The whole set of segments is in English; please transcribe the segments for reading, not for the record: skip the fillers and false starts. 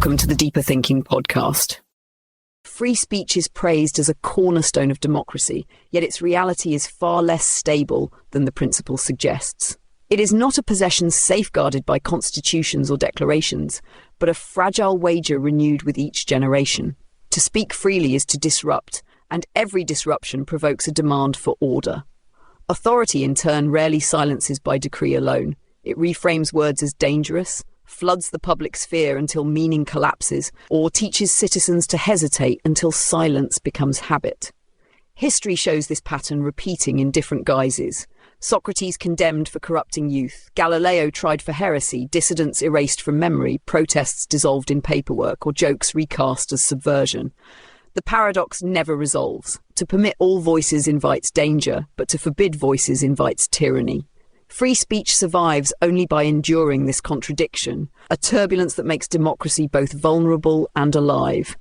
Welcome to the Deeper Thinking podcast. Free speech is praised as a cornerstone of democracy, yet its reality is far less stable than the principle suggests. It is not a possession safeguarded by constitutions or declarations, but a fragile wager renewed with each generation. To speak freely is to disrupt, and every disruption provokes a demand for order. Authority, in turn, rarely silences by decree alone. It reframes words as dangerous, floods the public sphere until meaning collapses, or teaches citizens to hesitate until silence becomes habit. History shows this pattern repeating in different guises. Socrates condemned for corrupting youth, Galileo tried for heresy, dissidents erased from memory, protests dissolved in paperwork, or jokes recast as subversion. The paradox never resolves. To permit all voices invites danger, but to forbid voices invites tyranny. Free speech survives only by enduring this contradiction, a turbulence that makes democracy both vulnerable and alive.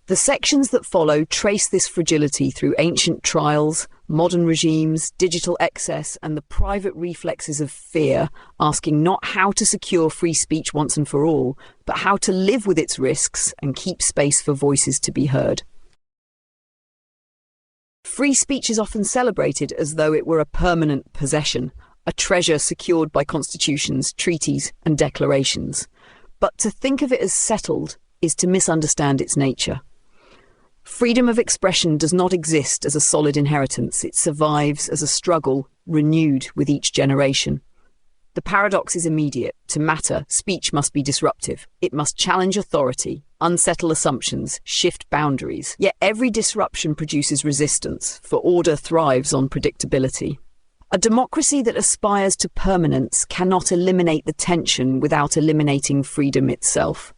The sections that follow trace this fragility through ancient trials, modern regimes, digital excess, and the private reflexes of fear, asking not how to secure free speech once and for all, but how to live with its risks and keep space for voices to be heard. Free speech is often celebrated as though it were a permanent possession, a treasure secured by constitutions, treaties, and declarations. But to think of it as settled is to misunderstand its nature. Freedom of expression does not exist as a solid inheritance. It survives as a struggle renewed with each generation. The paradox is immediate. To matter, speech must be disruptive. It must challenge authority, unsettle assumptions, shift boundaries. Yet every disruption produces resistance, for order thrives on predictability. A democracy that aspires to permanence cannot eliminate the tension without eliminating freedom itself.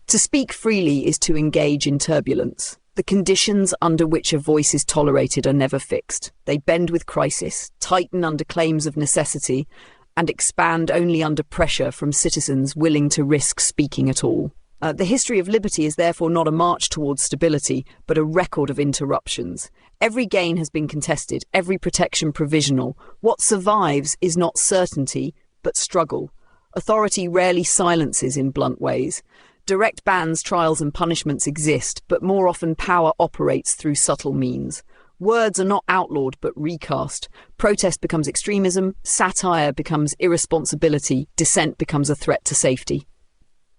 To speak freely is to engage in turbulence. The conditions under which a voice is tolerated are never fixed. They bend with crisis, tighten under claims of necessity, and expand only under pressure from citizens willing to risk speaking at all. The history of liberty is therefore not a march towards stability, but a record of interruptions. Every gain has been contested, every protection provisional. What survives is not certainty, but struggle. Authority rarely silences in blunt ways. Direct bans, trials, and punishments exist, but more often power operates through subtle means. Words are not outlawed, but recast. Protest becomes extremism, satire becomes irresponsibility, dissent becomes a threat to safety.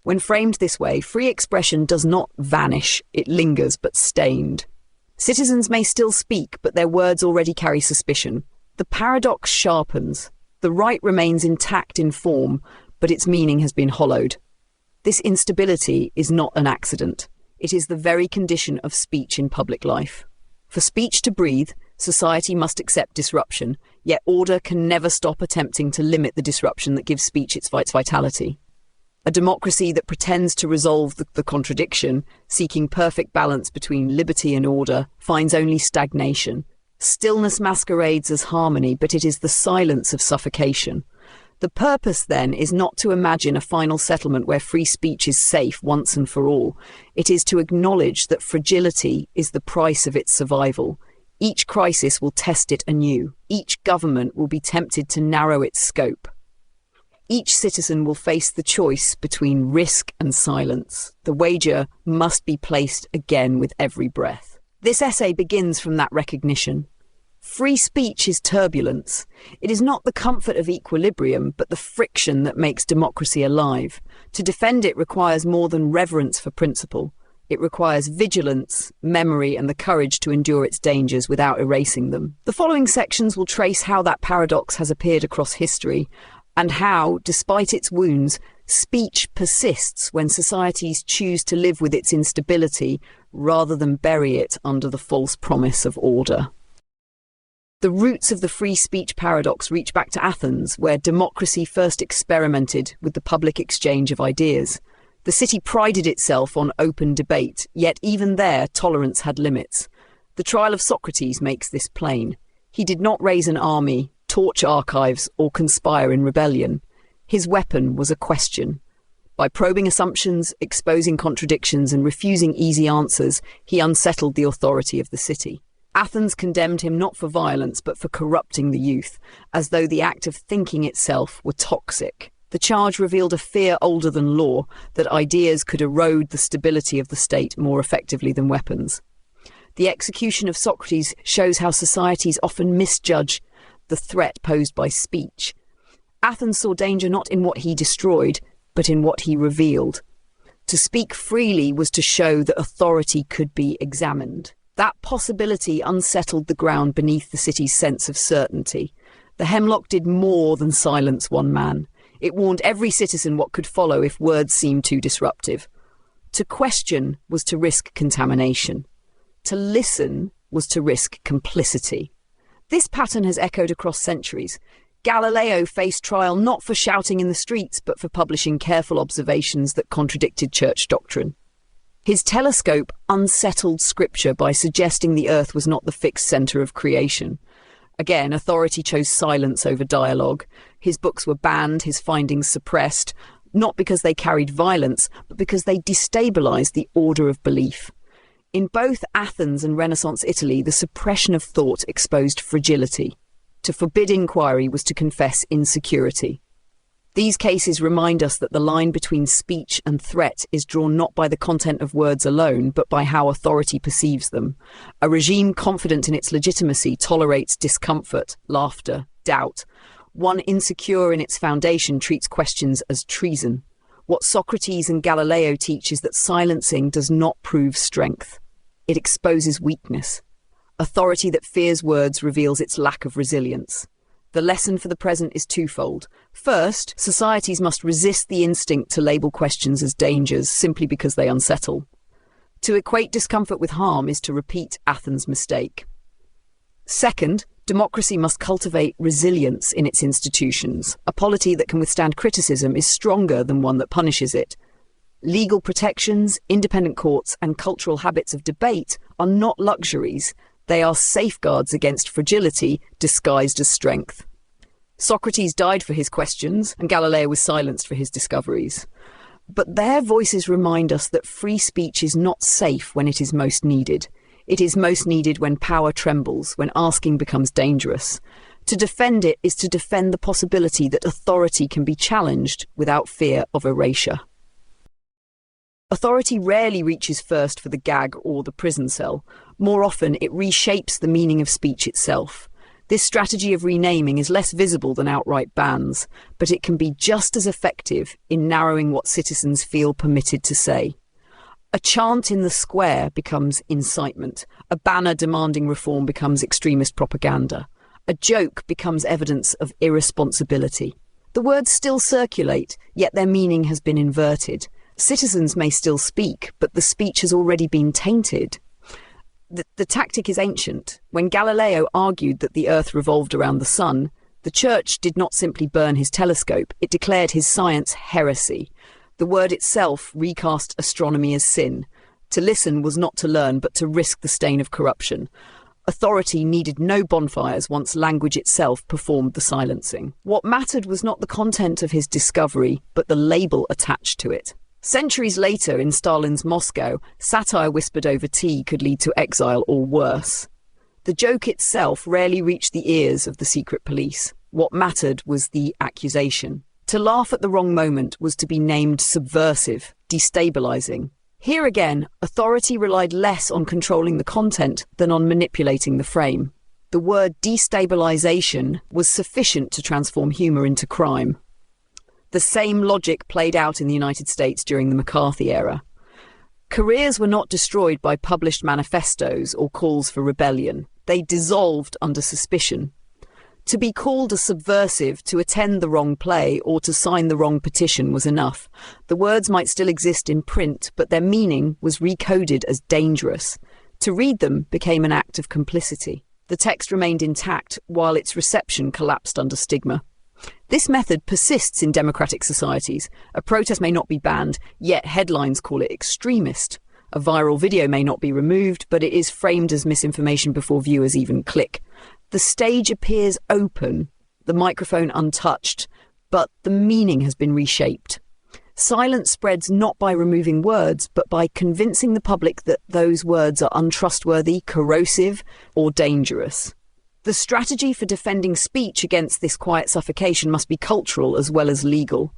When framed this way, free expression does not vanish, it lingers but stained. Citizens may still speak, but their words already carry suspicion. The paradox sharpens. The right remains intact in form, but its meaning has been hollowed. This instability is not an accident. It is the very condition of speech in public life. For speech to breathe, society must accept disruption, yet order can never stop attempting to limit the disruption that gives speech its vitality. A democracy that pretends to resolve the contradiction, seeking perfect balance between liberty and order, finds only stagnation. Stillness masquerades as harmony, but it is the silence of suffocation. The purpose, then, is not to imagine a final settlement where free speech is safe once and for all. It is to acknowledge that fragility is the price of its survival. Each crisis will test it anew. Each government will be tempted to narrow its scope. Each citizen will face the choice between risk and silence. The wager must be placed again with every breath. This essay begins from that recognition. Free speech is turbulence. It is not the comfort of equilibrium, but the friction that makes democracy alive. To defend it requires more than reverence for principle. It requires vigilance, memory, and the courage to endure its dangers without erasing them. The following sections will trace how that paradox has appeared across history, and how, despite its wounds, speech persists when societies choose to live with its instability rather than bury it under the false promise of order. The roots of the free speech paradox reach back to Athens, where democracy first experimented with the public exchange of ideas. The city prided itself on open debate, yet even there tolerance had limits. The trial of Socrates makes this plain. He did not raise an army, torch archives, or conspire in rebellion. His weapon was a question. By probing assumptions, exposing contradictions, and refusing easy answers, he unsettled the authority of the city. Athens condemned him not for violence, but for corrupting the youth, as though the act of thinking itself were toxic. The charge revealed a fear older than law, that ideas could erode the stability of the state more effectively than weapons. The execution of Socrates shows how societies often misjudge the threat posed by speech. Athens saw danger not in what he destroyed, but in what he revealed. To speak freely was to show that authority could be examined. That possibility unsettled the ground beneath the city's sense of certainty. The hemlock did more than silence one man. It warned every citizen what could follow if words seemed too disruptive. To question was to risk contamination. To listen was to risk complicity. This pattern has echoed across centuries. Galileo faced trial not for shouting in the streets, but for publishing careful observations that contradicted church doctrine. His telescope unsettled scripture by suggesting the earth was not the fixed centre of creation. Again, authority chose silence over dialogue. His books were banned, his findings suppressed, not because they carried violence, but because they destabilised the order of belief. In both Athens and Renaissance Italy, the suppression of thought exposed fragility. To forbid inquiry was to confess insecurity. These cases remind us that the line between speech and threat is drawn not by the content of words alone, but by how authority perceives them. A regime confident in its legitimacy tolerates discomfort, laughter, doubt. One insecure in its foundation treats questions as treason. What Socrates and Galileo teach is that silencing does not prove strength. It exposes weakness. Authority that fears words reveals its lack of resilience. The lesson for the present is twofold. First, societies must resist the instinct to label questions as dangers simply because they unsettle. To equate discomfort with harm is to repeat Athens' mistake. Second, democracy must cultivate resilience in its institutions. A polity that can withstand criticism is stronger than one that punishes it. Legal protections, independent courts, and cultural habits of debate are not luxuries. They are safeguards against fragility disguised as strength. Socrates died for his questions, and Galileo was silenced for his discoveries. But their voices remind us that free speech is not safe when it is most needed. It is most needed when power trembles, when asking becomes dangerous. To defend it is to defend the possibility that authority can be challenged without fear of erasure. Authority rarely reaches first for the gag or the prison cell. More often, it reshapes the meaning of speech itself. This strategy of renaming is less visible than outright bans, but it can be just as effective in narrowing what citizens feel permitted to say. A chant in the square becomes incitement. A banner demanding reform becomes extremist propaganda. A joke becomes evidence of irresponsibility. The words still circulate, yet their meaning has been inverted. Citizens may still speak, but the speech has already been tainted. The tactic is ancient. When Galileo argued that the earth revolved around the sun, the church did not simply burn his telescope, it declared his science heresy. The word itself recast astronomy as sin. To listen was not to learn, but to risk the stain of corruption. Authority needed no bonfires once language itself performed the silencing. What mattered was not the content of his discovery, but the label attached to it. Centuries later, in Stalin's Moscow, satire whispered over tea could lead to exile or worse. The joke itself rarely reached the ears of the secret police. What mattered was the accusation. To laugh at the wrong moment was to be named subversive, destabilizing. Here again, authority relied less on controlling the content than on manipulating the frame. The word destabilization was sufficient to transform humor into crime. The same logic played out in the United States during the McCarthy era. Careers were not destroyed by published manifestos or calls for rebellion. They dissolved under suspicion. To be called a subversive, to attend the wrong play, or to sign the wrong petition was enough. The words might still exist in print, but their meaning was recoded as dangerous. To read them became an act of complicity. The text remained intact, while its reception collapsed under stigma. This method persists in democratic societies. A protest may not be banned, yet headlines call it extremist. A viral video may not be removed, but it is framed as misinformation before viewers even click. The stage appears open, the microphone untouched, but the meaning has been reshaped. Silence spreads not by removing words, but by convincing the public that those words are untrustworthy, corrosive, or dangerous. The strategy for defending speech against this quiet suffocation must be cultural as well as legal.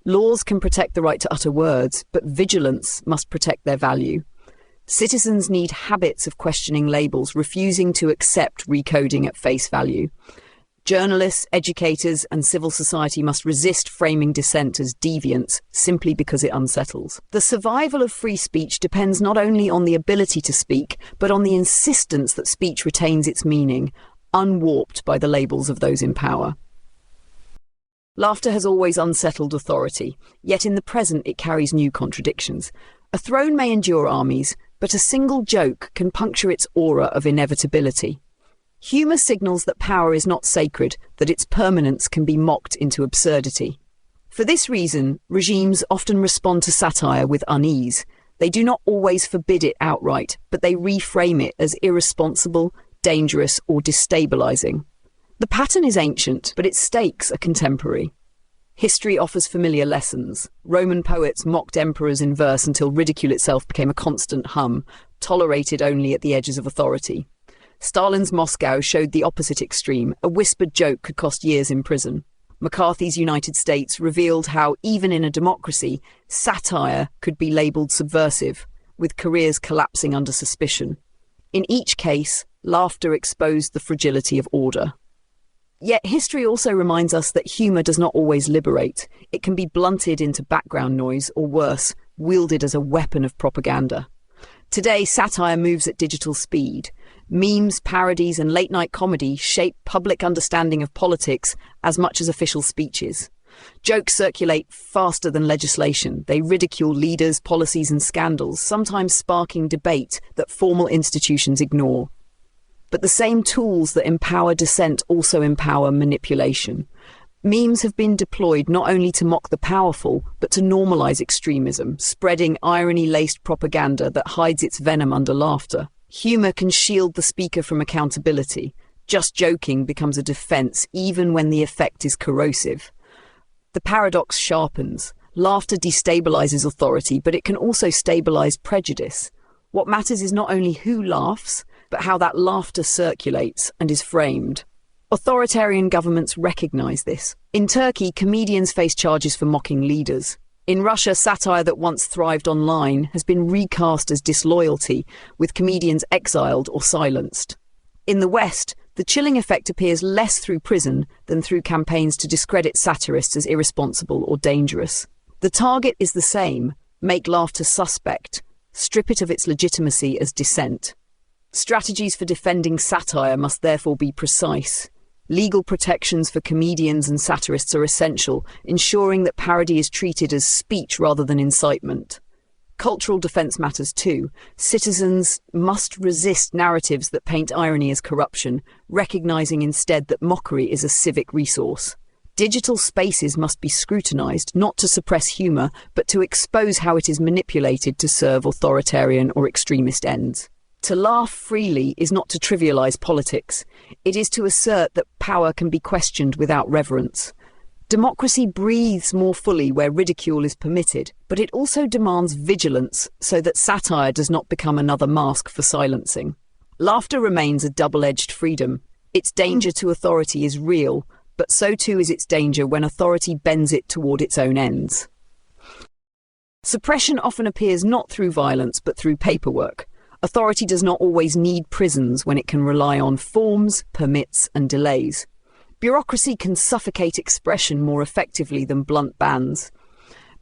Laws can protect the right to utter words, but vigilance must protect their value. Citizens need habits of questioning labels, refusing to accept recoding at face value. Journalists, educators, and civil society must resist framing dissent as deviance simply because it unsettles. The survival of free speech depends not only on the ability to speak, but on the insistence that speech retains its meaning, unwarped by the labels of those in power. Laughter has always unsettled authority, yet in the present it carries new contradictions. A throne may endure armies, but a single joke can puncture its aura of inevitability. Humour signals that power is not sacred, that its permanence can be mocked into absurdity. For this reason, regimes often respond to satire with unease. They do not always forbid it outright, but they reframe it as irresponsible, dangerous, or destabilising. The pattern is ancient, but its stakes are contemporary. History offers familiar lessons. Roman poets mocked emperors in verse until ridicule itself became a constant hum, tolerated only at the edges of authority. Stalin's Moscow showed the opposite extreme. A whispered joke could cost years in prison. McCarthy's United States revealed how, even in a democracy, satire could be labelled subversive, with careers collapsing under suspicion. In each case, laughter exposed the fragility of order. Yet history also reminds us that humour does not always liberate. It can be blunted into background noise, or worse, wielded as a weapon of propaganda. Today, satire moves at digital speed. Memes, parodies, and late-night comedy shape public understanding of politics as much as official speeches. Jokes circulate faster than legislation. They ridicule leaders, policies, and scandals, sometimes sparking debate that formal institutions ignore. But the same tools that empower dissent also empower manipulation. Memes have been deployed not only to mock the powerful, but to normalize extremism, spreading irony-laced propaganda that hides its venom under laughter. Humor can shield the speaker from accountability. Just joking becomes a defense, even when the effect is corrosive. The paradox sharpens. Laughter destabilizes authority, but it can also stabilize prejudice. What matters is not only who laughs, but how that laughter circulates and is framed. Authoritarian governments recognize this. In Turkey, comedians face charges for mocking leaders. In Russia, satire that once thrived online has been recast as disloyalty, with comedians exiled or silenced. In the West, the chilling effect appears less through prison than through campaigns to discredit satirists as irresponsible or dangerous. The target is the same: make laughter suspect, strip it of its legitimacy as dissent. Strategies for defending satire must therefore be precise. Legal protections for comedians and satirists are essential, ensuring that parody is treated as speech rather than incitement. Cultural defence matters too. Citizens must resist narratives that paint irony as corruption, recognising instead that mockery is a civic resource. Digital spaces must be scrutinised, not to suppress humour, but to expose how it is manipulated to serve authoritarian or extremist ends. To laugh freely is not to trivialise politics. It is to assert that power can be questioned without reverence. Democracy breathes more fully where ridicule is permitted, but it also demands vigilance so that satire does not become another mask for silencing. Laughter remains a double-edged freedom. Its danger to authority is real, but so too is its danger when authority bends it toward its own ends. Suppression often appears not through violence but through paperwork. Authority does not always need prisons when it can rely on forms, permits, and delays. Bureaucracy can suffocate expression more effectively than blunt bans,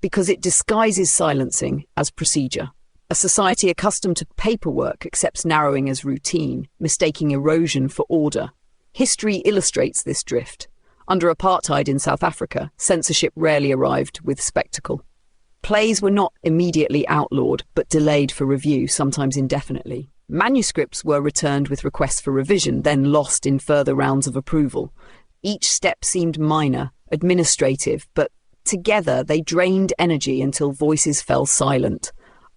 because it disguises silencing as procedure. A society accustomed to paperwork accepts narrowing as routine, mistaking erosion for order. History illustrates this drift. Under apartheid in South Africa, censorship rarely arrived with spectacle. Plays were not immediately outlawed, but delayed for review, sometimes indefinitely. Manuscripts were returned with requests for revision, then lost in further rounds of approval. Each step seemed minor, administrative, but together they drained energy until voices fell silent.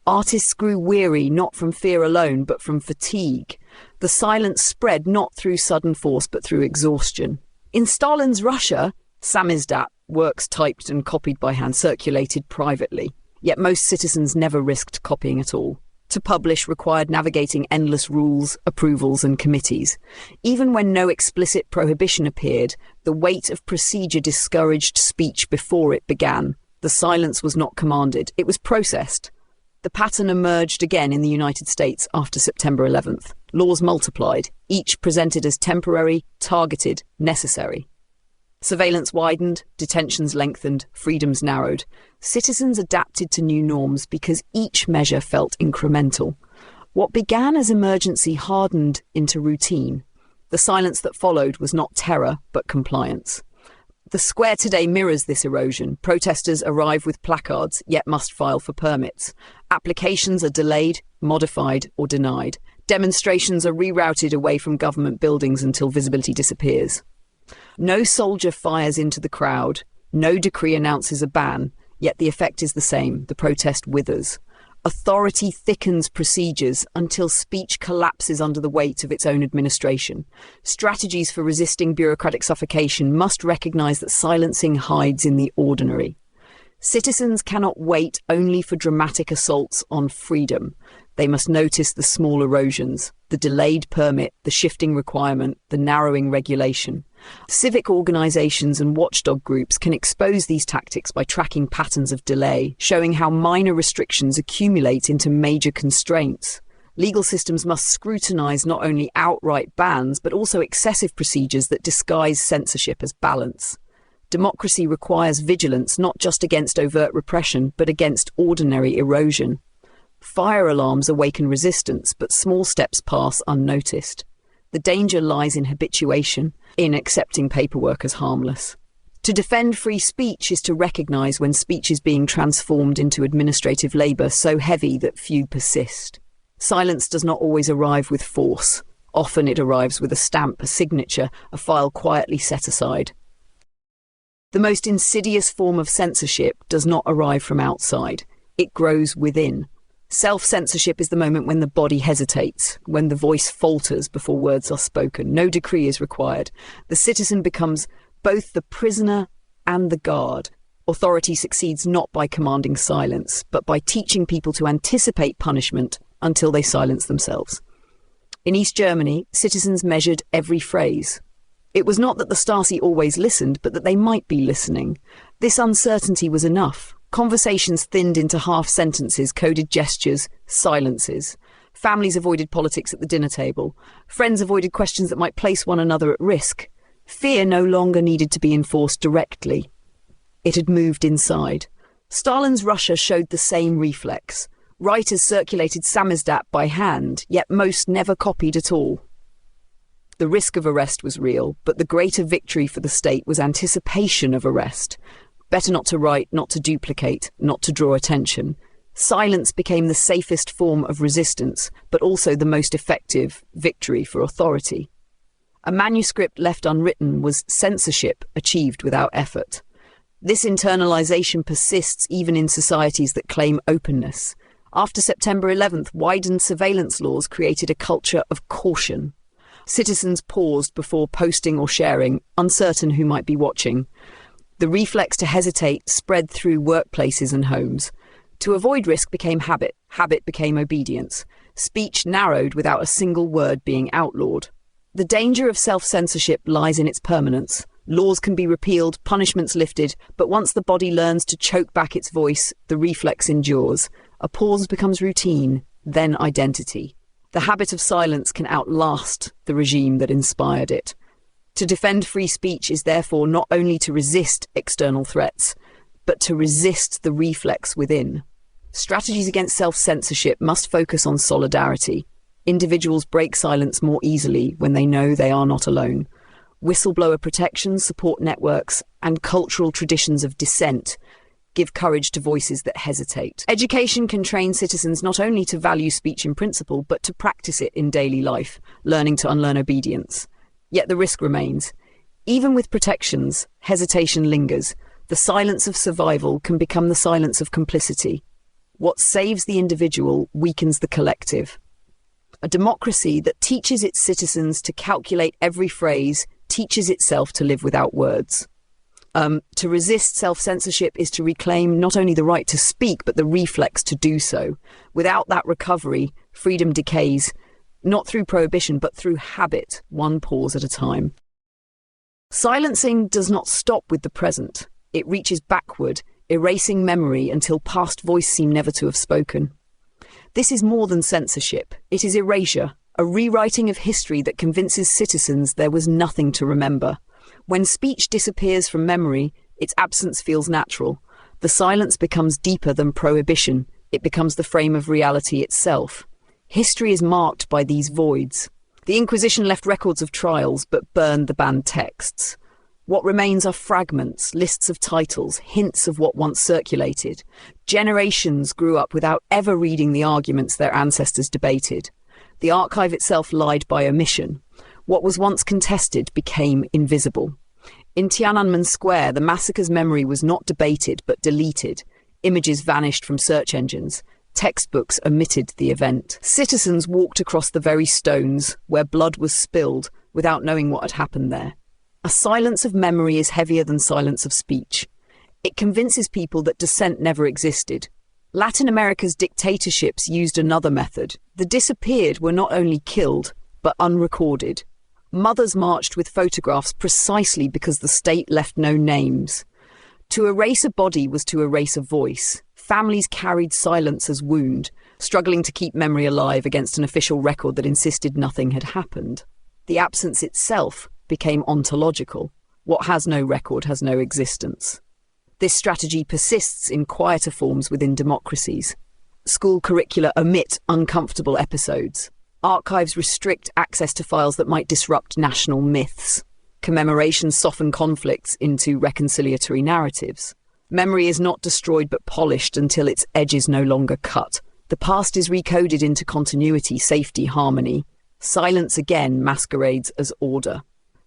Artists grew weary not from fear alone, but from fatigue. The silence spread not through sudden force, but through exhaustion. In Stalin's Russia, samizdat, works typed and copied by hand, circulated privately, yet most citizens never risked copying at all. To publish required navigating endless rules, approvals, and committees. Even when no explicit prohibition appeared, the weight of procedure discouraged speech before it began. The silence was not commanded, it was processed. The pattern emerged again in the United States after September 11th. Laws multiplied, each presented as temporary, targeted, necessary. Surveillance widened, detentions lengthened, freedoms narrowed. Citizens adapted to new norms because each measure felt incremental. What began as emergency hardened into routine. The silence that followed was not terror, but compliance. The square today mirrors this erosion. Protesters arrive with placards, yet must file for permits. Applications are delayed, modified, or denied. Demonstrations are rerouted away from government buildings until visibility disappears. No soldier fires into the crowd. No decree announces a ban, yet the effect is the same. The protest withers. Authority thickens procedures until speech collapses under the weight of its own administration. Strategies for resisting bureaucratic suffocation must recognize that silencing hides in the ordinary. Citizens cannot wait only for dramatic assaults on freedom. They must notice the small erosions, the delayed permit, the shifting requirement, the narrowing regulation. Civic organizations and watchdog groups can expose these tactics by tracking patterns of delay, showing how minor restrictions accumulate into major constraints. Legal systems must scrutinize not only outright bans, but also excessive procedures that disguise censorship as balance. Democracy requires vigilance not just against overt repression, but against ordinary erosion. Fire alarms awaken resistance, but small steps pass unnoticed. The danger lies in habituation, in accepting paperwork as harmless. To defend free speech is to recognize when speech is being transformed into administrative labor so heavy that few persist. Silence does not always arrive with force. Often it arrives with a stamp, a signature, a file quietly set aside. The most insidious form of censorship does not arrive from outside. It grows within. Self-censorship is the moment when the body hesitates, when the voice falters before words are spoken. No decree is required. The citizen becomes both the prisoner and the guard. Authority succeeds not by commanding silence, but by teaching people to anticipate punishment until they silence themselves. In East Germany, citizens measured every phrase. It was not that the Stasi always listened, but that they might be listening. This uncertainty was enough. Conversations thinned into half sentences, coded gestures, silences. Families avoided politics at the dinner table. Friends avoided questions that might place one another at risk. Fear no longer needed to be enforced directly. It had moved inside. Stalin's Russia showed the same reflex. Writers circulated samizdat by hand, yet most never copied at all. The risk of arrest was real, but the greater victory for the state was anticipation of arrest. Better not to write, not to duplicate, not to draw attention. Silence became the safest form of resistance, but also the most effective victory for authority. A manuscript left unwritten was censorship achieved without effort. This internalization persists even in societies that claim openness. After September 11th, widened surveillance laws created a culture of caution. Citizens paused before posting or sharing, uncertain who might be watching. The reflex to hesitate spread through workplaces and homes. To avoid risk became habit. Habit became obedience. Speech narrowed without a single word being outlawed. The danger of self-censorship lies in its permanence. Laws can be repealed, punishments lifted, but once the body learns to choke back its voice, the reflex endures. A pause becomes routine, then identity. The habit of silence can outlast the regime that inspired it. To defend free speech is therefore not only to resist external threats, but to resist the reflex within. Strategies against self-censorship must focus on solidarity. Individuals break silence more easily when they know they are not alone. Whistleblower protections, support networks, and cultural traditions of dissent give courage to voices that hesitate. Education can train citizens not only to value speech in principle, but to practice it in daily life, learning to unlearn obedience. Yet the risk remains. Even with protections, hesitation lingers. The silence of survival can become the silence of complicity. What saves the individual weakens the collective. A democracy that teaches its citizens to calculate every phrase teaches itself to live without words. To resist self-censorship is to reclaim not only the right to speak, but the reflex to do so. Without that recovery, freedom decays, not through prohibition, but through habit, one pause at a time. Silencing does not stop with the present. It reaches backward, erasing memory until past voice seem never to have spoken. This is more than censorship. It is erasure, a rewriting of history that convinces citizens there was nothing to remember. When speech disappears from memory, its absence feels natural. The silence becomes deeper than prohibition. It becomes the frame of reality itself. History is marked by these voids. The Inquisition left records of trials but burned the banned texts. What remains are fragments, lists of titles, hints of what once circulated. Generations grew up without ever reading the arguments their ancestors debated. The archive itself lied by omission. What was once contested became invisible. In Tiananmen Square, the massacre's memory was not debated but deleted. Images vanished from search engines. Textbooks omitted the event. Citizens walked across the very stones where blood was spilled without knowing what had happened there. A silence of memory is heavier than silence of speech. It convinces people that dissent never existed. Latin America's dictatorships used another method. The disappeared were not only killed, but unrecorded. Mothers marched with photographs precisely because the state left no names. To erase a body was to erase a voice. Families carried silence as wound, struggling to keep memory alive against an official record that insisted nothing had happened. The absence itself became ontological. What has no record has no existence. This strategy persists in quieter forms within democracies. School curricula omit uncomfortable episodes. Archives restrict access to files that might disrupt national myths. Commemorations soften conflicts into reconciliatory narratives. Memory is not destroyed but polished until its edges no longer cut. The past is recoded into continuity, safety, harmony. Silence again masquerades as order.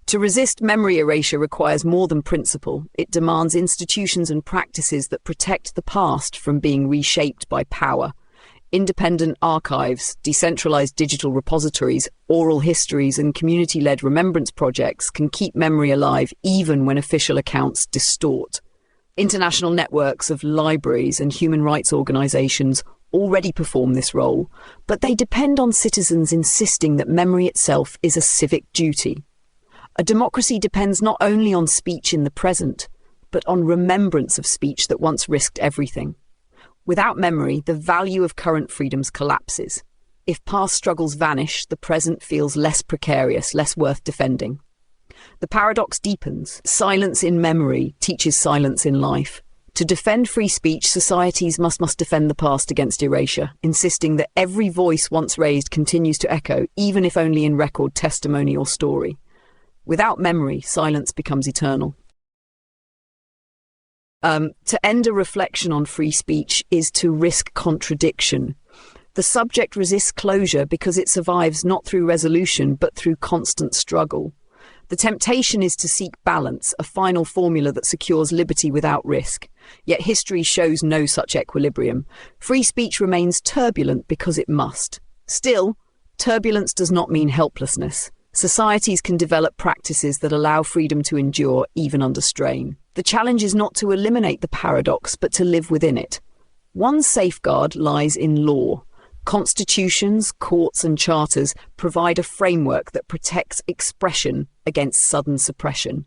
To resist memory erasure requires more than principle. It demands institutions and practices that protect the past from being reshaped by power. Independent archives, decentralized digital repositories, oral histories, and community-led remembrance projects can keep memory alive even when official accounts distort. International networks of libraries and human rights organizations already perform this role, but they depend on citizens insisting that memory itself is a civic duty. A democracy depends not only on speech in the present, but on remembrance of speech that once risked everything. Without memory, the value of current freedoms collapses. If past struggles vanish, the present feels less precarious, less worth defending. The paradox deepens. Silence in memory teaches silence in life. To defend free speech, societies must defend the past against erasure, insisting that every voice once raised continues to echo, even if only in record, testimony, or story. Without memory, silence becomes eternal. To end a reflection on free speech is to risk contradiction. The subject resists closure because it survives not through resolution, but through constant struggle. The temptation is to seek balance, a final formula that secures liberty without risk. Yet history shows no such equilibrium. Free speech remains turbulent because it must. Still, turbulence does not mean helplessness. Societies can develop practices that allow freedom to endure even under strain. The challenge is not to eliminate the paradox, but to live within it. One safeguard lies in law. Constitutions, courts, and charters provide a framework that protects expression against sudden suppression.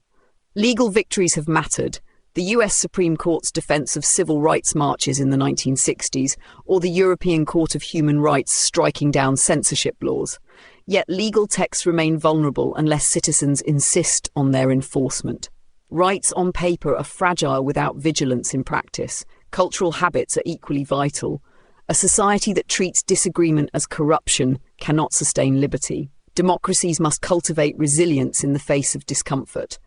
Legal victories have mattered. The US Supreme Court's defense of civil rights marches in the 1960s, or the European Court of Human Rights striking down censorship laws. Yet legal texts remain vulnerable unless citizens insist on their enforcement. Rights on paper are fragile without vigilance in practice. Cultural habits are equally vital. A society that treats disagreement as corruption cannot sustain liberty. Democracies must cultivate resilience in the face of discomfort.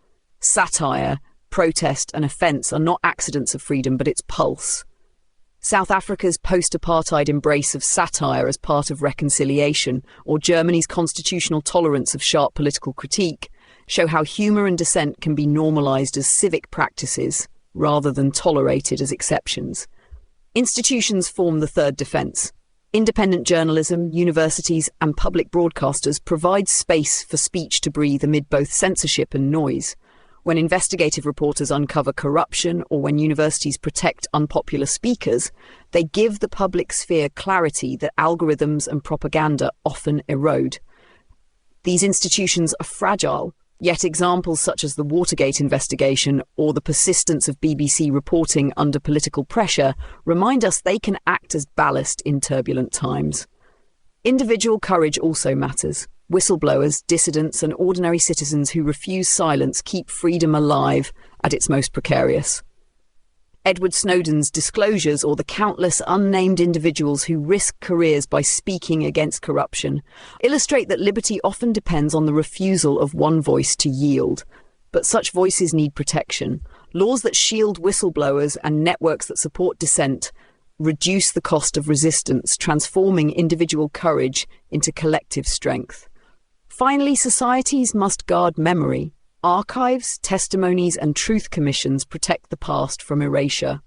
Satire, protest, and offence are not accidents of freedom, but its pulse. South Africa's post-apartheid embrace of satire as part of reconciliation, or Germany's constitutional tolerance of sharp political critique, show how humour and dissent can be normalised as civic practices rather than tolerated as exceptions. Institutions form the third defence. Independent journalism, universities, and public broadcasters provide space for speech to breathe amid both censorship and noise. When investigative reporters uncover corruption or when universities protect unpopular speakers, they give the public sphere clarity that algorithms and propaganda often erode. These institutions are fragile, Yet examples such as the Watergate investigation or the persistence of BBC reporting under political pressure remind us they can act as ballast in turbulent times. Individual courage also matters. Whistleblowers, dissidents, and ordinary citizens who refuse silence keep freedom alive at its most precarious. Edward Snowden's disclosures, or the countless unnamed individuals who risk careers by speaking against corruption, illustrate that liberty often depends on the refusal of one voice to yield. But such voices need protection. Laws that shield whistleblowers and networks that support dissent reduce the cost of resistance, transforming individual courage into collective strength. Finally, societies must guard memory. Archives, testimonies, and truth commissions protect the past from erasure.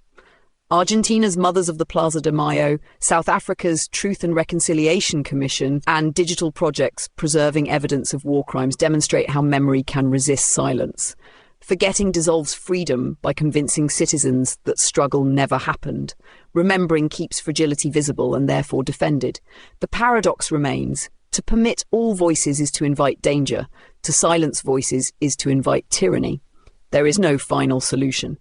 Argentina's Mothers of the Plaza de Mayo, South Africa's Truth and Reconciliation Commission, and digital projects preserving evidence of war crimes demonstrate how memory can resist silence. Forgetting dissolves freedom by convincing citizens that struggle never happened. Remembering keeps fragility visible and therefore defended. The paradox remains. To permit all voices is to invite danger. To silence voices is to invite tyranny. There is no final solution.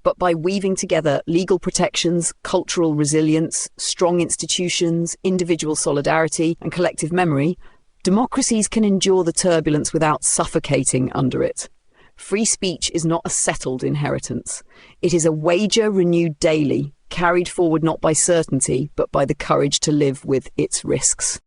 But by weaving together legal protections, cultural resilience, strong institutions, individual solidarity, and collective memory, democracies can endure the turbulence without suffocating under it. Free speech is not a settled inheritance. It is a wager renewed daily, carried forward not by certainty, but by the courage to live with its risks.